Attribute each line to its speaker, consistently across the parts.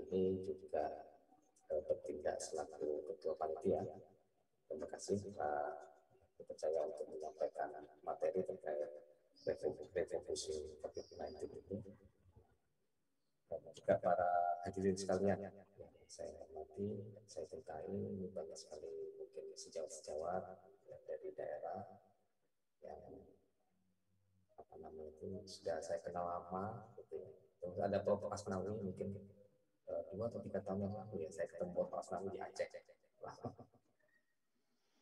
Speaker 1: ini juga bertindak selaku Ketua Panitia. Terima kasih Pak dipercaya untuk menyampaikan materi terkait revolusi COVID-19 itu. Dan juga para hadirin sekalian yang saya hormati dan saya cintai, ini banyak sekali mungkin sejawat-sejawat dari daerah yang apa namanya itu sudah saya kenal lama gitu ya. Terus ada Prof. Asnawi mungkin 2 atau 3 tahun yang lalu ya saya ketemu Prof. Asnawi di Aceh.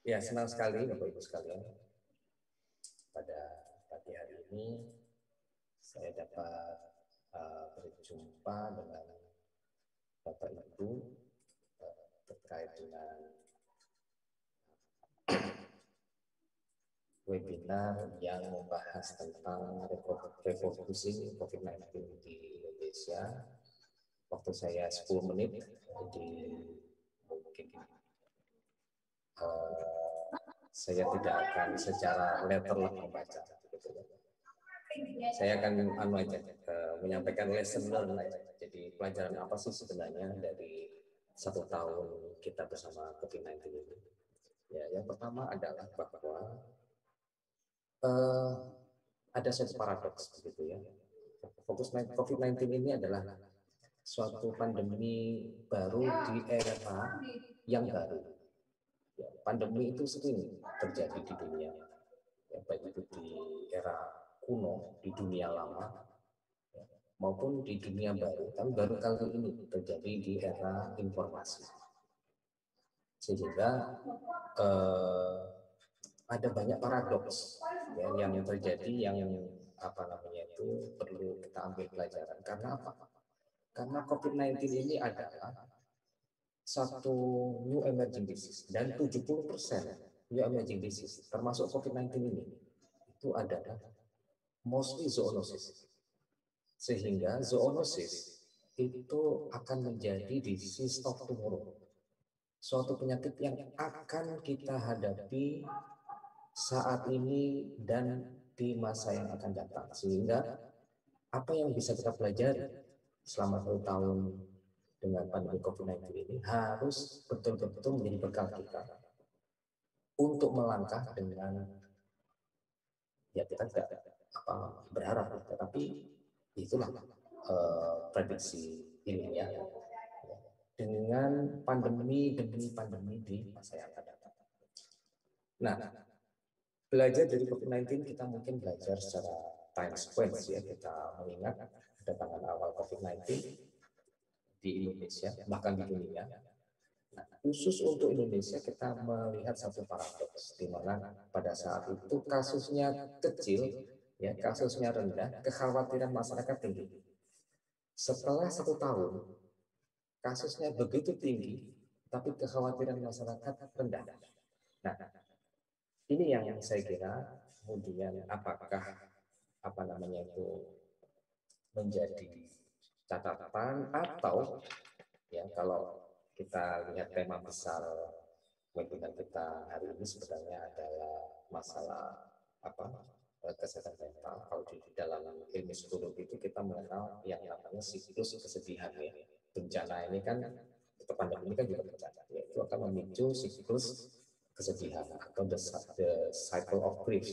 Speaker 1: Ya, senang sekali Bapak Ibu sekalian. Pada pagi hari ini saya dapat berjumpa dengan Bapak Ibu terkait dengan webinar yang membahas tentang revolusi COVID-19 di Indonesia. Waktu saya 10 menit, jadi mungkin saya tidak akan secara letterlek membaca. Gitu. Saya akan menyampaikan lesson learned aja. Jadi pelajaran apa sih sebenarnya dari 1 tahun kita bersama COVID-19 ini? Ya, yang pertama adalah bahwa ada suatu paradoks begitu ya. Fokus COVID-19 ini adalah suatu pandemi baru di era yang baru. Ya, pandemi itu sering terjadi di dunia, ya, baik itu di era kuno, di dunia lama, ya, maupun di dunia baru. Tapi baru kali ini terjadi di era informasi. Sehingga ada banyak paradoks ya, yang terjadi yang apa namanya itu perlu kita ambil pelajaran. Karena apa? Karena COVID-19 ini adalah satu new emerging disease dan 70% new emerging disease termasuk COVID-19 ini itu adalah mostly zoonosis. Sehingga zoonosis itu akan menjadi disease of tomorrow. Suatu penyakit yang akan kita hadapi saat ini dan di masa yang akan datang. Sehingga apa yang bisa kita pelajari selama 2 tahun dengan pandemi COVID-19 ini harus betul-betul menjadi bekal kita untuk melangkah dengan ya kita tidak berharap, tetapi itulah prediksi ilmiah ya, dengan pandemi demi pandemi di masa yang akan datang. Nah, belajar dari COVID-19 kita mungkin belajar secara time sequence ya, kita mengingat kedatangan awal COVID-19 di Indonesia, bahkan di dunia. Nah, khusus untuk Indonesia kita melihat satu paradoks, di mana pada saat itu kasusnya kecil, ya kasusnya rendah, kekhawatiran masyarakat tinggi. Setelah 1 tahun, kasusnya begitu tinggi, tapi kekhawatiran masyarakat rendah. Nah, ini yang saya kira kemudian apakah apa namanya itu menjadi catatan atau ya kalau kita lihat tema besar webinar kita hari ini sebenarnya adalah masalah kesehatan mental. Kalau di dalam ilmu psikologi itu kita mengenal yang namanya siklus kesedihan ya. Bencana ini kan atau pandemi ini kan juga bencana, yaitu akan memicu siklus kesedihan atau the cycle of grief,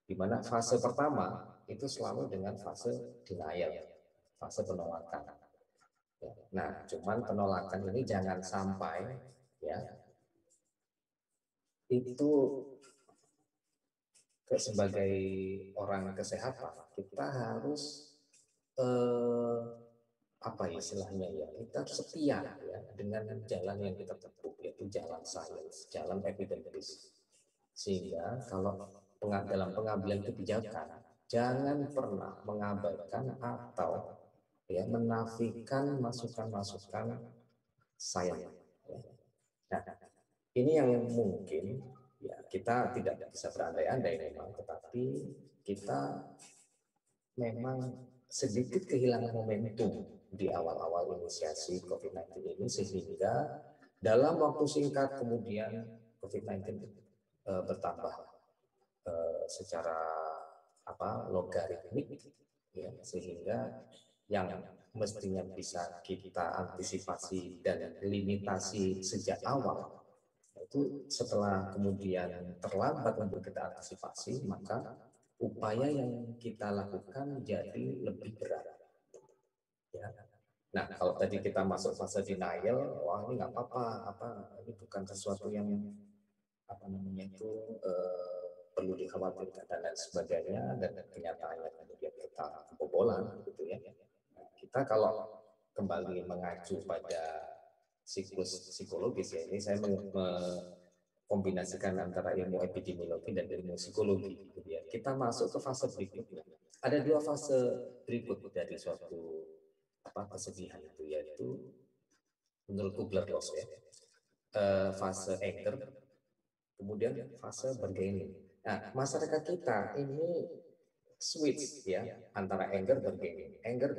Speaker 1: di mana fase pertama itu selalu dengan fase denial, fase penolakan. Ya. Nah, cuman penolakan ini jangan sampai ya itu sebagai orang kesehatan kita harus apa istilahnya ya, kita harus setia ya dengan jalan yang kita tempuh, yaitu jalan sains, jalan evidence. Sehingga kalau dalam pengambilan kebijakan jangan pernah mengabaikan atau ya menafikan masukan-masukan sains. Nah, ini yang mungkin ya kita tidak bisa berandai-andai memang, tetapi kita memang sedikit kehilangan momentum di awal-awal inisiasi COVID-19 ini, sehingga dalam waktu singkat kemudian COVID-19 bertambah secara logaritmik ya, sehingga yang mestinya bisa kita antisipasi dan limitasi sejak awal, itu setelah kemudian terlambat untuk kita antisipasi, maka upaya yang kita lakukan jadi lebih berat. Ya. Nah, kalau tadi kita masuk fase denial, wah ini nggak apa-apa, ini bukan sesuatu yang apa namanya itu perlu dikhawatirkan dan lain sebagainya, dan kenyataannya kemudian kita kebobolan, gitu ya. Kita kalau kembali mengacu pada siklus psikologis ya, ini saya mengkombinasikan antara ilmu epidemiologi dan ilmu psikologi, gitu ya. Kita masuk ke fase berikutnya. Ada dua fase berikut dari suatu kesedihan itu, yaitu menurut Kubler-Ross ya, fase anger, kemudian fase bargaining. Nah, masyarakat kita ini switch ya antara anger bargaining, anger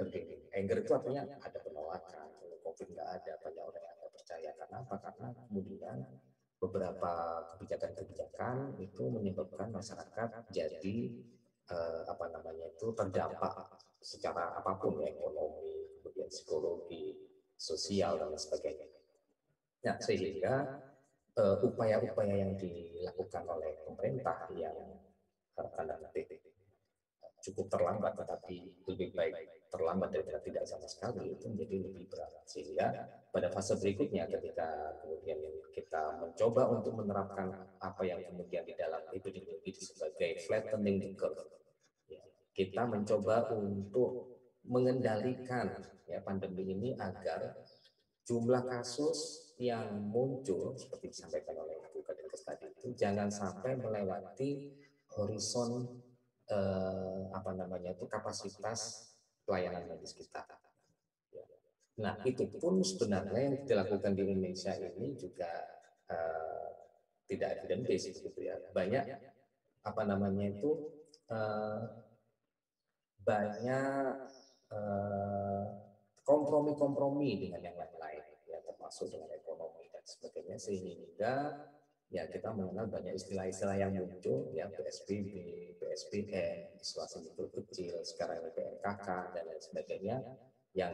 Speaker 1: itu artinya ada penolakan, kalau COVID nggak ada, banyak orang yang nggak percaya. Karena apa? Karena kemudian beberapa kebijakan itu menyebabkan masyarakat jadi terdampak secara apapun ya, ekonomi, kemudian psikologi, sosial dan sebagainya. Nah, sehingga upaya-upaya yang dilakukan oleh pemerintah yang tanda petik cukup terlambat, tetapi lebih baik terlambat daripada tidak sama sekali, itu menjadi lebih berat. Sehingga pada fase berikutnya, ketika kemudian kita mencoba untuk menerapkan apa yang kemudian di dalam epidemiologi sebagai flattening the curve, ya, kita mencoba untuk mengendalikan ya pandemi ini agar jumlah kasus yang muncul seperti disampaikan oleh Bu Kadekes tadi itu jangan sampai melewati horizon kapasitas pelayanan medis kita. Nah, itu pun sebenarnya yang dilakukan di Indonesia ini juga tidak evidence based begitu ya. Banyak uh, banyak kompromi-kompromi dengan yang lain-lain ya, termasuk dengan ekonomi dan sebagainya, sehingga ya kita mengenal banyak istilah-istilah yang muncul ya, PSBB, PSBN, isolasi mikro kecil, sekarang ini PMKK dan lain sebagainya, yang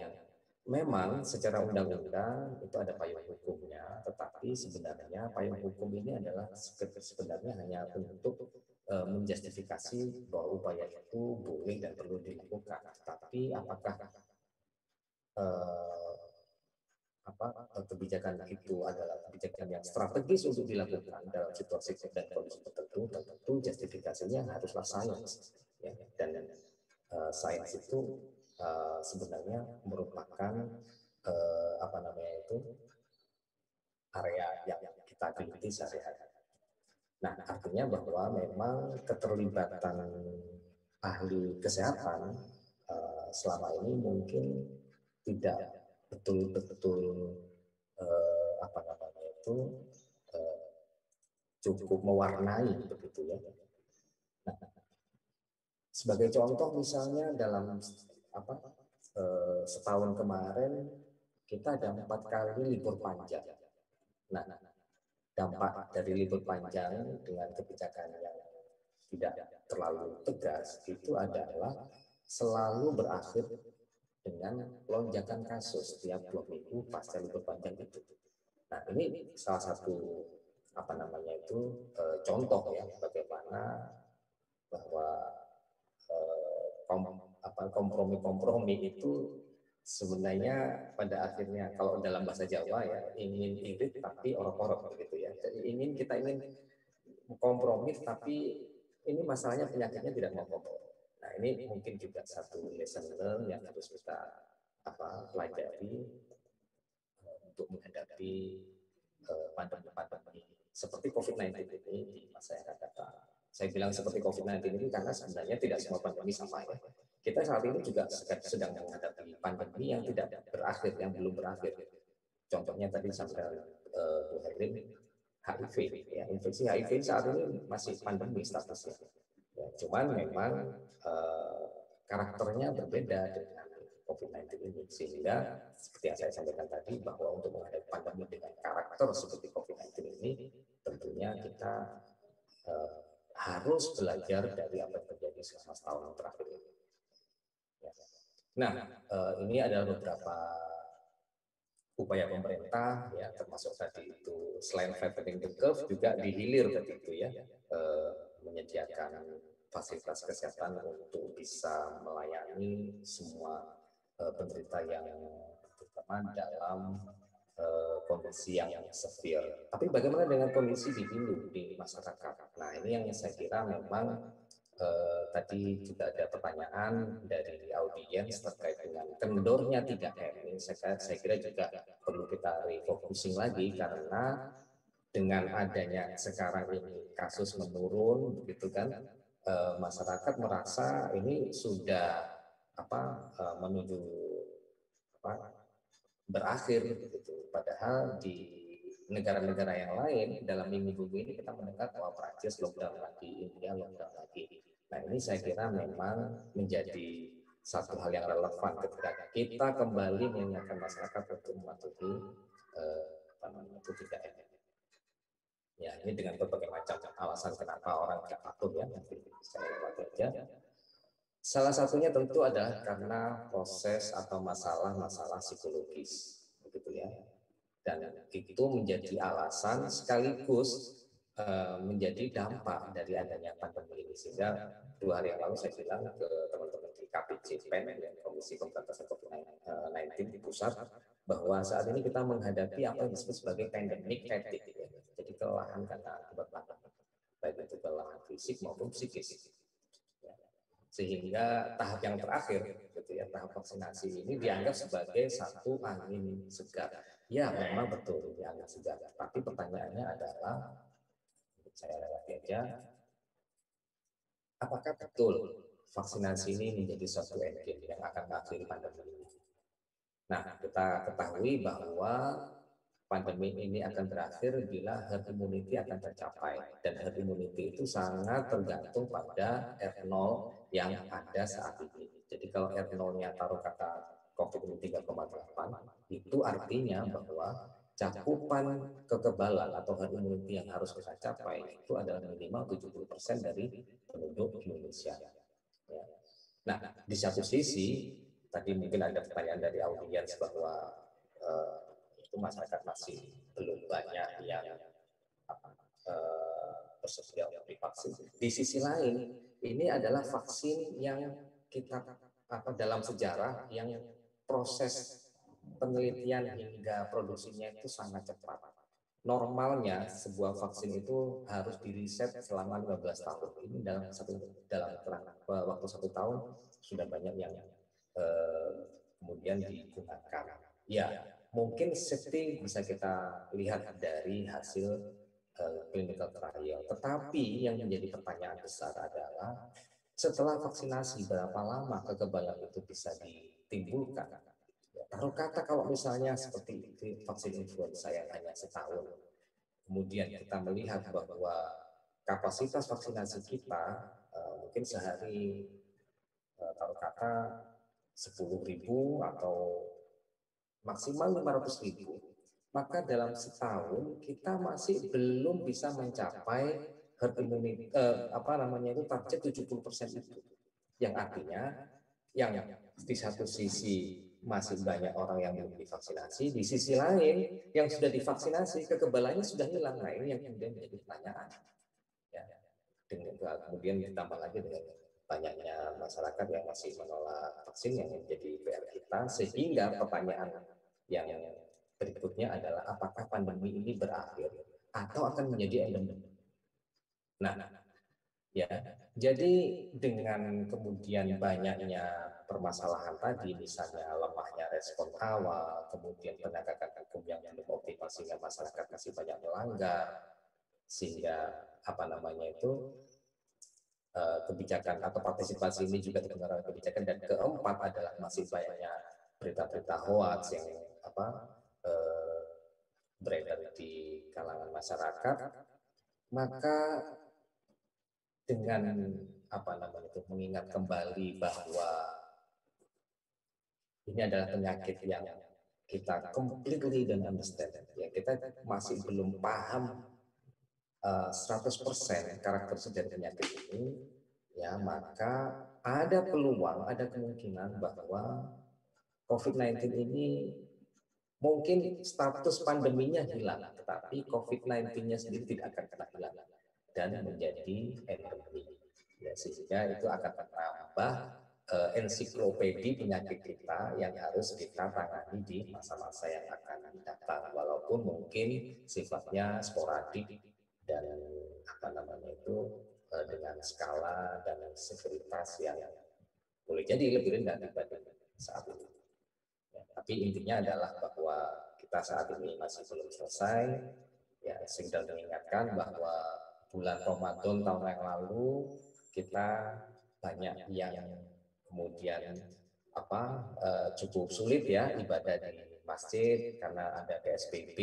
Speaker 1: memang secara undang-undang itu ada payung hukumnya, tetapi sebenarnya payung hukum ini adalah sebenarnya hanya untuk menjustifikasi bahwa upaya itu boleh dan perlu dilakukan. Tapi apakah kebijakan itu adalah kebijakan yang strategis untuk dilakukan dalam situasi dan kondisi tertentu, tentu justifikasinya haruslah sains ya. Dan sains itu sebenarnya merupakan area yang kita geluti sehari-hari. Nah, artinya bahwa memang keterlibatan ahli kesehatan selama ini mungkin tidak betul-betul eh, cukup mewarnai begitu ya. Nah, sebagai contoh misalnya dalam setahun kemarin kita ada 4 kali libur panjang. Nah, dampak dari libur panjang dengan kebijakan yang tidak terlalu tegas itu adalah selalu berakhir dengan lonjakan kasus setiap 2 minggu pasca libur panjang itu. Nah, ini salah satu contoh ya bagaimana bahwa kompromi-kompromi itu sebenarnya pada akhirnya kalau dalam bahasa Jawa ya ingin irit tapi orok-orok begitu ya. Jadi kita ingin kompromi tapi ini masalahnya penyakitnya tidak mau kompromi. Nah, ini mungkin juga satu lesson learn yang harus kita pelajari untuk menghadapi pandemi-pandemi seperti COVID-19 ini di masa yang akan datang. Saya bilang seperti COVID-19 ini karena sebenarnya tidak semua pandemi sama ya. Kita saat ini juga sedang menghadapi pandemi yang tidak berakhir, yang belum berakhir. Contohnya tadi sampai Bu Herlin, HIV, ya, infeksi HIV saat ini masih pandemi statusnya. Ya, cuman memang karakternya berbeda dengan COVID-19 ini, sehingga seperti yang saya sampaikan tadi bahwa untuk menghadapi pandemi dengan karakter seperti COVID-19 ini, tentunya kita harus belajar dari apa yang terjadi selama setahun terakhir ini. Ya. Nah, ini adalah beberapa upaya pemerintah ya, termasuk tadi itu selain flattening the curve juga dihilir tadi itu ya, menyediakan fasilitas kesehatan untuk bisa melayani semua penderita yang terutama dalam kondisi yang severe. Tapi bagaimana dengan kondisi di hulu di masyarakat? Nah, ini yang saya kira memang tadi juga ada pertanyaan dari audiens terkait dengan kendornya 3M. Ini saya kira juga perlu kita refocusing lagi karena dengan adanya sekarang ini kasus menurun, begitu kan, masyarakat merasa ini sudah menuju apa berakhir begitu. Padahal di negara-negara yang lain dalam minggu-minggu ini kita mendengar bahwa Prancis lockdown lagi, India lockdown lagi. Nah ini saya kira memang menjadi satu hal yang relevan ketika kita kembali mengingatkan masyarakat untuk mematuhi itu 3M. Ya ini dengan berbagai macam alasan kenapa orang tidak patuh ya, nanti saya lewati aja. Salah satunya tentu adalah karena proses atau masalah-masalah psikologis, begitu ya. Dan itu menjadi alasan sekaligus menjadi dampak dari adanya pandemi ini. Sehingga 2 hari yang lalu saya bilang ke teman-teman di KPC PEN, Komisi Pemberantasan COVID-19 di pusat, bahwa saat ini kita menghadapi apa yang disebut sebagai pandemic fatigue, ya. Jadi kelelahan karena akibat pandemi, baik itu kelelahan fisik maupun psikis. Sehingga tahap yang terakhir gitu ya, tahap vaksinasi ini dianggap sebagai satu angin segar. Ya memang betul ini angin segar, tapi pertanyaannya adalah, saya lewati aja, apakah betul vaksinasi ini menjadi suatu endgame yang akan mengakhiri pandemi ini? Nah, kita ketahui bahwa pandemi ini akan berakhir bila herd immunity akan tercapai, dan herd immunity itu sangat tergantung pada R0 yang ada saat ini. Jadi kalau R0-nya taruh kata COVID ini 3,8, itu artinya bahwa cakupan kekebalan atau herd immunity yang harus kita capai itu adalah minimal 70% dari penduduk Indonesia. Ya. Nah, di satu sisi tadi mungkin ada pertanyaan dari audiens bahwa itu masyarakat masih belum banyak yang bersedia untuk divaksin. Di sisi lain, ini adalah vaksin yang kita dalam sejarah yang proses penelitian hingga produksinya itu sangat cepat. Normalnya sebuah vaksin itu harus diriset selama 15 tahun. Ini dalam waktu 1 tahun sudah banyak yang kemudian digunakan. Ya, mungkin safety bisa kita lihat dari hasil clinical trial. Tetapi yang menjadi pertanyaan besar adalah setelah vaksinasi berapa lama kekebalan itu bisa ditimbulkan? Taruh kata kalau misalnya seperti vaksin influenza yang hanya setahun, kemudian kita melihat bahwa kapasitas vaksinasi kita mungkin sehari taruh kata 10.000 atau maksimal 500.000, maka dalam setahun kita masih belum bisa mencapai herd immunity itu target 70% itu. Yang artinya yang di satu sisi masih banyak orang yang belum divaksinasi, di sisi lain yang sudah divaksinasi kekebalannya sudah hilang. Nah ini yang kemudian menjadi pertanyaan. Ya. Kemudian ditambah lagi dengan banyaknya masyarakat yang masih menolak vaksin yang menjadi PR kita, sehingga pertanyaan yang berikutnya adalah apakah pandemi ini berakhir atau akan menjadi endemi. Nah, ya, jadi dengan kemudian banyaknya permasalahan tadi, misalnya lemahnya respon awal, kemudian penegakan hukum yang belum optimal sehingga masyarakat masih banyak melanggar, sehingga kebijakan atau partisipasi ini juga terpengaruh kebijakan, dan keempat adalah masih banyaknya berita-berita hoax yang beredar di kalangan masyarakat, maka dengan mengingat kembali bahwa ini adalah penyakit yang kita completely don't understand, ya kita masih belum paham 100% karakteristik dari penyakit ini, ya maka ada peluang, ada kemungkinan bahwa COVID-19 ini mungkin status pandeminya hilang, tetapi COVID-19-nya sendiri tidak akan pernah hilang dan menjadi endemi. Ya, sehingga itu akan menambah ensiklopedi penyakit kita yang harus kita tangani di masa-masa yang akan datang, walaupun mungkin sifatnya sporadik dan apa namanya itu dengan skala dan severitas yang boleh jadi lebih rendah dibanding saat ini. Ya, tapi intinya adalah bahwa kita saat ini masih belum selesai. Ya, sehingga mengingatkan bahwa bulan Ramadan tahun yang lalu kita banyak yang kemudian cukup sulit ya ibadah di masjid karena ada PSBB,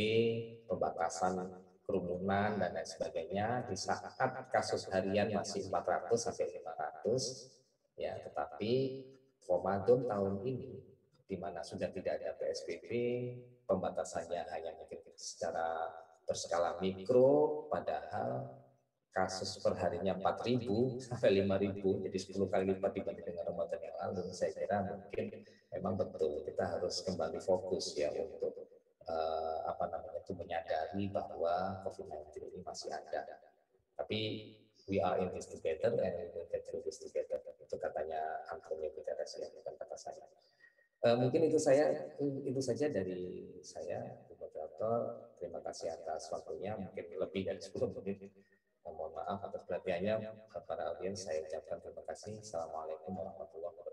Speaker 1: pembatasan kerumunan dan lain sebagainya. Di saat kasus harian masih 400 sampai 500, ya, tetapi Ramadan tahun ini di mana sudah tidak ada PSBB, pembatasannya hanya mungkin secara berskala mikro, padahal kasus perharinya 4.000 sampai 5.000, jadi 10 kali lipat dibanding dengan Ramadan yang lalu. Saya kira mungkin memang betul kita harus kembali fokus ya untuk itu menyadari bahwa COVID-19 ini masih ada. Tapi we are in this together and we will get through this together. Itu katanya Antonio Guterres ya, bukan kata saya. Mungkin itu saja dari saya, Bu Moderator. Terima kasih atas waktunya. Mungkin lebih dari 10 menit. Mohon maaf atas perhatiannya para audiens. Saya ucapkan terima kasih. Assalamualaikum warahmatullahi wabarakatuh.